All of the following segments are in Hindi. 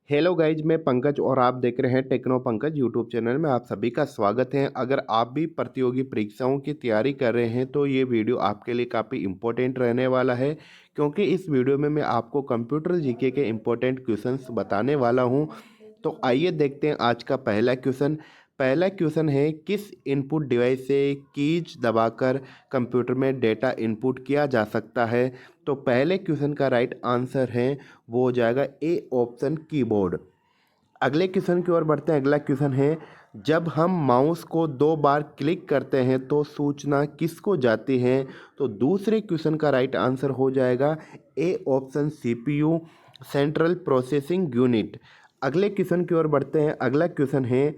हेलो गाइज, मैं पंकज और आप देख रहे हैं टेक्नो पंकज यूट्यूब चैनल में। आप सभी का स्वागत है। अगर आप भी प्रतियोगी परीक्षाओं की तैयारी कर रहे हैं तो ये वीडियो आपके लिए काफ़ी इम्पोर्टेंट रहने वाला है, क्योंकि इस वीडियो में मैं आपको कंप्यूटर जीके के इम्पोर्टेंट क्वेश्चंस बताने वाला हूं। तो आइए देखते हैं आज का पहला क्वेश्चन है, किस इनपुट डिवाइस से कीज दबाकर कंप्यूटर में डेटा इनपुट किया जा सकता है। तो पहले क्वेश्चन का राइट आंसर है वो हो जाएगा ए ऑप्शन, कीबोर्ड। अगले क्वेश्चन की ओर बढ़ते हैं। अगला क्वेश्चन है, जब हम माउस को 2 बार क्लिक करते हैं तो सूचना किसको जाती है। तो दूसरे क्वेश्चन का राइट आंसर हो जाएगा A option, CPU, central processing unit. अगले क्वेश्चन की ओर बढ़ते हैं। अगला क्वेश्चन है,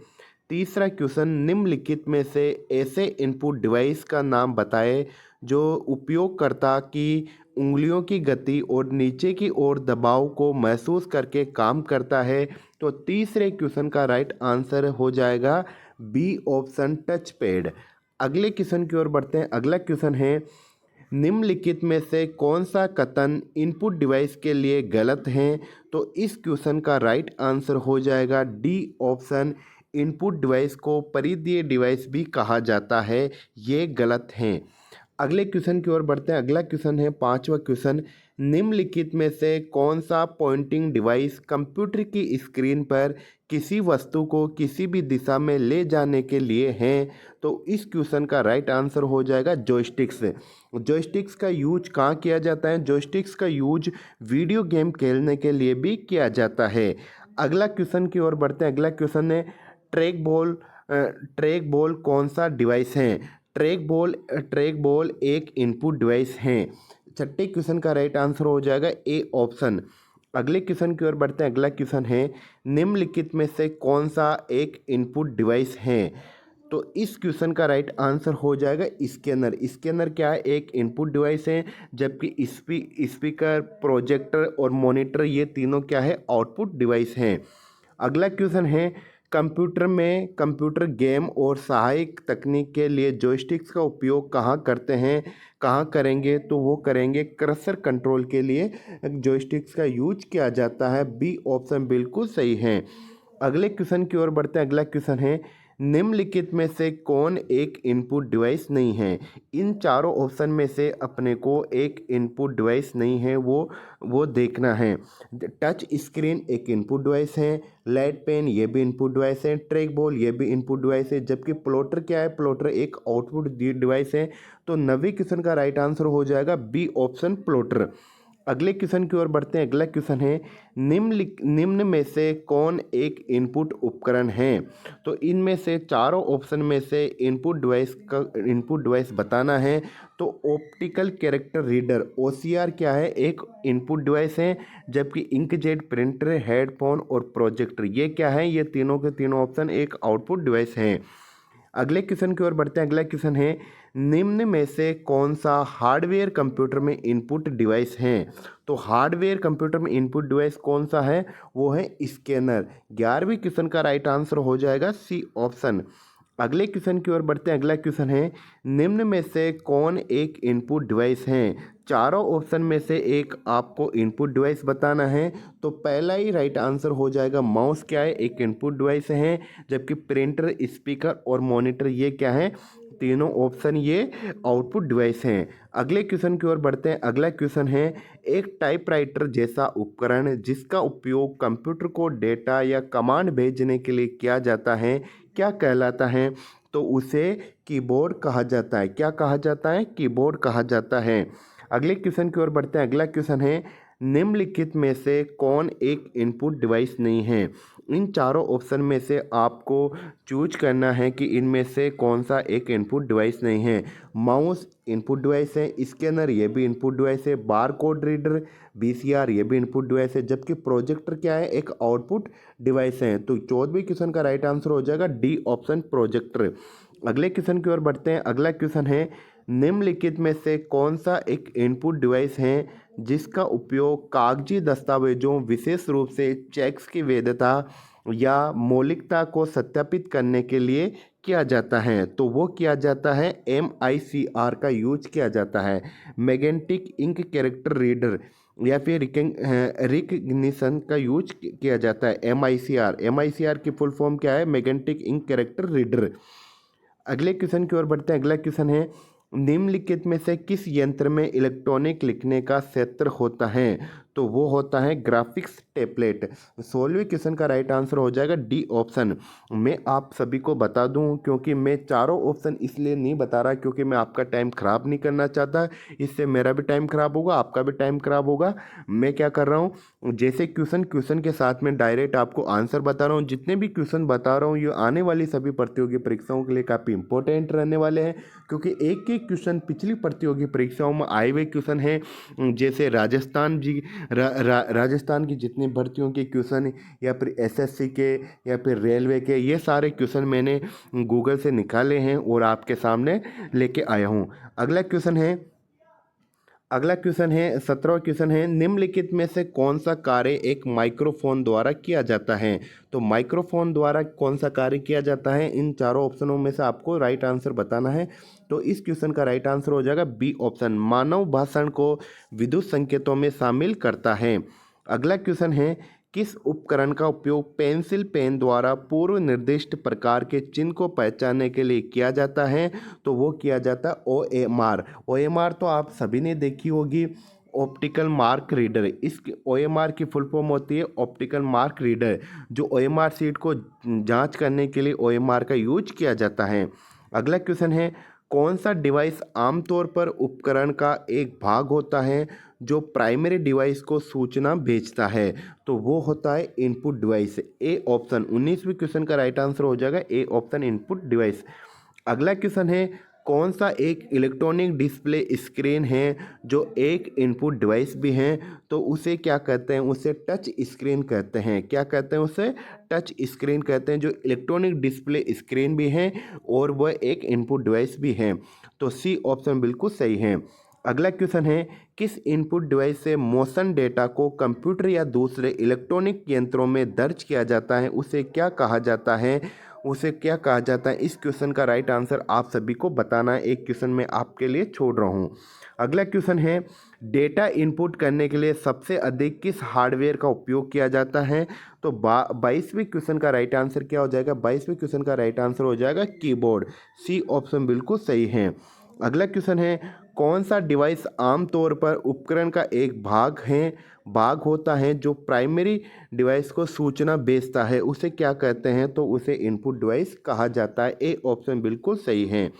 तीसरा क्वेश्चन, निम्नलिखित में से ऐसे इनपुट डिवाइस का नाम बताएं जो उपयोगकर्ता की उंगलियों की गति और नीचे की ओर दबाव को महसूस करके काम करता है। तो तीसरे क्वेश्चन का राइट आंसर हो जाएगा बी ऑप्शन, टच पैड। अगले क्वेश्चन की ओर बढ़ते हैं। अगला क्वेश्चन है, निम्नलिखित में से कौन सा कथन इनपुट डिवाइस के लिए गलत है। तो इस क्वेश्चन का राइट आंसर हो जाएगा डी ऑप्शन, इनपुट डिवाइस को परिधीय डिवाइस भी कहा जाता है। ये गलत है। अगले क्वेश्चन की ओर बढ़ते हैं। अगला क्वेश्चन है पांचवा क्वेश्चन, निम्नलिखित में से कौन सा पॉइंटिंग डिवाइस कंप्यूटर की स्क्रीन पर किसी वस्तु को किसी भी दिशा में ले जाने के लिए है। तो इस क्वेश्चन का राइट आंसर हो जाएगा जॉयस्टिक्स। जॉयस्टिक्स का यूज कहाँ किया जाता है? जॉयस्टिक्स का यूज वीडियो गेम खेलने के लिए भी किया जाता है। अगला क्वेश्चन की ओर बढ़ते हैं। अगला क्वेश्चन है, ट्रैक बॉल कौन सा डिवाइस है। ट्रैक बॉल एक इनपुट डिवाइस है। छठे क्वेश्चन का राइट आंसर हो जाएगा ए ऑप्शन। अगले क्वेश्चन की ओर बढ़ते हैं। अगला क्वेश्चन है, निम्नलिखित में से कौन सा एक इनपुट डिवाइस है। तो इस क्वेश्चन का राइट आंसर हो जाएगा स्कैनर। स्कैनर क्या है? एक इनपुट डिवाइस है, जबकि स्पीकर, प्रोजेक्टर और मॉनिटर ये तीनों क्या है? आउटपुट डिवाइस हैं। अगला क्वेश्चन है, कंप्यूटर गेम और सहायक तकनीक के लिए जॉयस्टिक्स का उपयोग कहाँ करते हैं, कहाँ करेंगे। तो वो करेंगे कर्सर कंट्रोल के लिए जॉयस्टिक्स का यूज किया जाता है। बी ऑप्शन बिल्कुल सही है। अगले क्वेश्चन की ओर बढ़ते हैं। अगला क्वेश्चन है, निम्नलिखित में से कौन एक इनपुट डिवाइस नहीं है। इन चारों ऑप्शन में से अपने को एक इनपुट डिवाइस नहीं है वो देखना है। टच स्क्रीन एक इनपुट डिवाइस है, लाइट पेन ये भी इनपुट डिवाइस है, ट्रैक बॉल ये भी इनपुट डिवाइस है, जबकि प्लॉटर क्या है? प्लॉटर एक आउटपुट डिवाइस है। तो 90 क्वेश्चन का राइट आंसर हो जाएगा बी ऑप्शन, प्लॉटर। अगले क्वेश्चन की ओर बढ़ते हैं। अगला क्वेश्चन है, निम्न में से कौन एक इनपुट उपकरण है। तो इनमें से चारों ऑप्शन में से इनपुट डिवाइस बताना है। तो ऑप्टिकल कैरेक्टर रीडर ओसीआर क्या है? एक इनपुट डिवाइस है, जबकि इंकजेट प्रिंटर, हेडफोन और प्रोजेक्टर ये क्या है? ये तीनों के तीनों ऑप्शन एक आउटपुट डिवाइस हैं। अगले क्वेश्चन की ओर बढ़ते हैं। अगला क्वेश्चन है, निम्न में से कौन सा हार्डवेयर कंप्यूटर में इनपुट डिवाइस है। तो हार्डवेयर कंप्यूटर में इनपुट डिवाइस कौन सा है? वो है स्कैनर। 11वें क्वेश्चन का राइट आंसर हो जाएगा सी ऑप्शन। अगले क्वेश्चन की ओर बढ़ते हैं। अगला क्वेश्चन है, निम्न में से कौन एक इनपुट डिवाइस है। चारों ऑप्शन में से एक आपको इनपुट डिवाइस बताना है। तो पहला ही राइट आंसर हो जाएगा माउस क्या है? एक इनपुट डिवाइस है, जबकि प्रिंटर, स्पीकर और मॉनिटर ये क्या है? तीनों ऑप्शन ये आउटपुट डिवाइस हैं। अगले क्वेश्चन की ओर बढ़ते हैं। अगला क्वेश्चन है, एक टाइपराइटर जैसा उपकरण जिसका उपयोग कंप्यूटर को डेटा या कमांड भेजने के लिए किया जाता है क्या कहलाता है। तो उसे कीबोर्ड कहा जाता है। क्या कहा जाता है? कीबोर्ड कहा जाता है। अगले क्वेश्चन की ओर बढ़ते हैं। अगला क्वेश्चन है, निम्नलिखित में से कौन एक इनपुट डिवाइस नहीं है। इन चारों ऑप्शन में से आपको चूज करना है कि इनमें से कौन सा एक इनपुट डिवाइस नहीं है। माउस इनपुट डिवाइस है, स्कैनर ये भी इनपुट डिवाइस है, बार कोड रीडर, वीसीआर ये भी इनपुट डिवाइस है, जबकि प्रोजेक्टर क्या है? एक आउटपुट डिवाइस है। तो 14वें क्वेश्चन का राइट आंसर हो जाएगा डी ऑप्शन, प्रोजेक्टर। अगले क्वेश्चन की ओर बढ़ते हैं। अगला क्वेश्चन है, निम्नलिखित में से कौन सा एक इनपुट डिवाइस है जिसका उपयोग कागजी दस्तावेजों, विशेष रूप से चेक्स की वैधता या मौलिकता को सत्यापित करने के लिए किया जाता है। तो वो किया जाता है MICR का यूज किया जाता है, मैग्नेटिक इंक कैरेक्टर रीडर। या फिर रिकग्निशन का यूज किया जाता है। MICR की फुल फॉर्म क्या है? Magnetic ink character reader. अगले क्वेश्चन की ओर बढ़ते हैं। अगला क्वेश्चन है, निम्नलिखित में से किस यंत्र में इलेक्ट्रॉनिक लिखने का क्षेत्र होता है? तो वो होता है ग्राफिक्स टेबलेट। 16वें क्वेश्चन का राइट आंसर हो जाएगा डी ऑप्शन। मैं आप सभी को बता दूं, क्योंकि मैं चारों ऑप्शन इसलिए नहीं बता रहा क्योंकि मैं आपका टाइम ख़राब नहीं करना चाहता। इससे मेरा भी टाइम ख़राब होगा, आपका भी टाइम ख़राब होगा। मैं क्या कर रहा हूँ, जैसे क्वेश्चन के साथ में डायरेक्ट आपको आंसर बता रहा हूँ। जितने भी क्वेश्चन बता रहा हूँ ये आने वाली सभी प्रतियोगी परीक्षाओं के लिए काफ़ी इंपॉर्टेंट रहने वाले हैं, क्योंकि एक एक क्वेश्चन पिछली प्रतियोगी परीक्षाओं में आए हुए क्वेश्चन हैं। जैसे राजस्थान की जितनी भर्तियों के क्वेश्चन या फिर SSC के या फिर रेलवे के, ये सारे क्वेश्चन मैंने गूगल से निकाले हैं और आपके सामने लेके आया हूँ। अगला क्वेश्चन है 17वां क्वेश्चन है, निम्नलिखित में से कौन सा कार्य एक माइक्रोफोन द्वारा किया जाता है? तो माइक्रोफोन द्वारा कौन सा कार्य किया जाता है? इन चारों ऑप्शनों में से आपको राइट आंसर बताना है। तो इस क्वेश्चन का राइट आंसर हो जाएगा बी ऑप्शन, मानव भाषण को विद्युत संकेतों में शामिल करता है। अगला क्वेश्चन है, किस उपकरण का उपयोग पेंसिल पेन द्वारा पूर्व निर्दिष्ट प्रकार के चिन्ह को पहचानने के लिए किया जाता है? तो वो किया जाता है OMR। OMR तो आप सभी ने देखी होगी, ऑप्टिकल मार्क रीडर। इस OMR की फुल फॉर्म होती है ऑप्टिकल मार्क रीडर, जो OMR सीट को जांच करने के लिए OMR का यूज किया जाता है। अगला क्वेश्चन है, कौन सा डिवाइस आमतौर पर उपकरण का एक भाग होता है जो प्राइमरी डिवाइस को सूचना भेजता है? तो वो होता है इनपुट डिवाइस। A option. 19वें क्वेश्चन का राइट आंसर हो जाएगा ए ऑप्शन, इनपुट डिवाइस। अगला क्वेश्चन है, कौन सा एक इलेक्ट्रॉनिक डिस्प्ले स्क्रीन है जो एक इनपुट डिवाइस भी है? तो उसे क्या कहते हैं? उसे टच स्क्रीन कहते हैं। क्या कहते हैं? उसे टच स्क्रीन कहते हैं, जो इलेक्ट्रॉनिक डिस्प्ले स्क्रीन भी है और वह एक इनपुट डिवाइस भी है। तो सी ऑप्शन बिल्कुल सही है। अगला क्वेश्चन है, किस इनपुट डिवाइस से मोशन डेटा को कंप्यूटर या दूसरे इलेक्ट्रॉनिक यंत्रों में दर्ज किया जाता है? उसे क्या कहा जाता है? इस क्वेश्चन का राइट आंसर आप सभी को बताना है। एक क्वेश्चन मैं आपके लिए छोड़ रहा हूँ। अगला क्वेश्चन है, डेटा इनपुट करने के लिए सबसे अधिक किस हार्डवेयर का उपयोग किया जाता है? तो 22वें क्वेश्चन का राइट आंसर क्या हो जाएगा? 22वें क्वेश्चन का राइट आंसर हो जाएगा कीबोर्ड। सी ऑप्शन बिल्कुल सही है। अगला क्वेश्चन है, कौन सा डिवाइस आमतौर पर उपकरण का एक भाग होता है जो प्राइमरी डिवाइस को सूचना भेजता है? उसे क्या कहते हैं? तो उसे इनपुट डिवाइस कहा जाता है। ए ऑप्शन बिल्कुल सही है।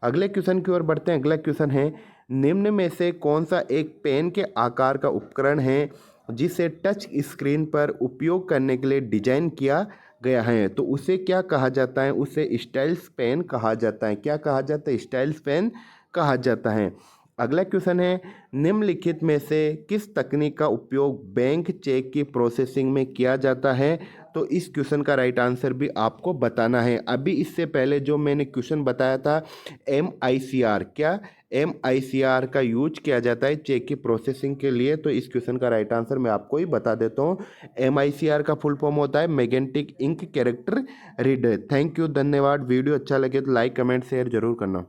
अगले क्वेश्चन की ओर बढ़ते हैं। अगला क्वेश्चन है, निम्न में से कौन सा एक पेन के आकार का उपकरण है जिसे टच स्क्रीन पर उपयोग करने के लिए डिजाइन किया गया है? तो उसे क्या कहा जाता है? उसे स्टाइल्स पेन कहा जाता है। क्या कहा जाता है? स्टाइल्स पेन कहा जाता है। अगला क्वेश्चन है, निम्नलिखित में से किस तकनीक का उपयोग बैंक चेक की प्रोसेसिंग में किया जाता है? तो इस क्वेश्चन का राइट आंसर भी आपको बताना है। अभी इससे पहले जो मैंने क्वेश्चन बताया था MICR, क्या MICR का यूज किया जाता है चेक की प्रोसेसिंग के लिए? तो इस क्वेश्चन का राइट आंसर मैं आपको ही बता देता हूँ। MICR का फुल फॉर्म होता है magnetic ink character reader. Thank you, धन्यवाद। वीडियो अच्छा लगे तो लाइक कमेंट शेयर जरूर करना।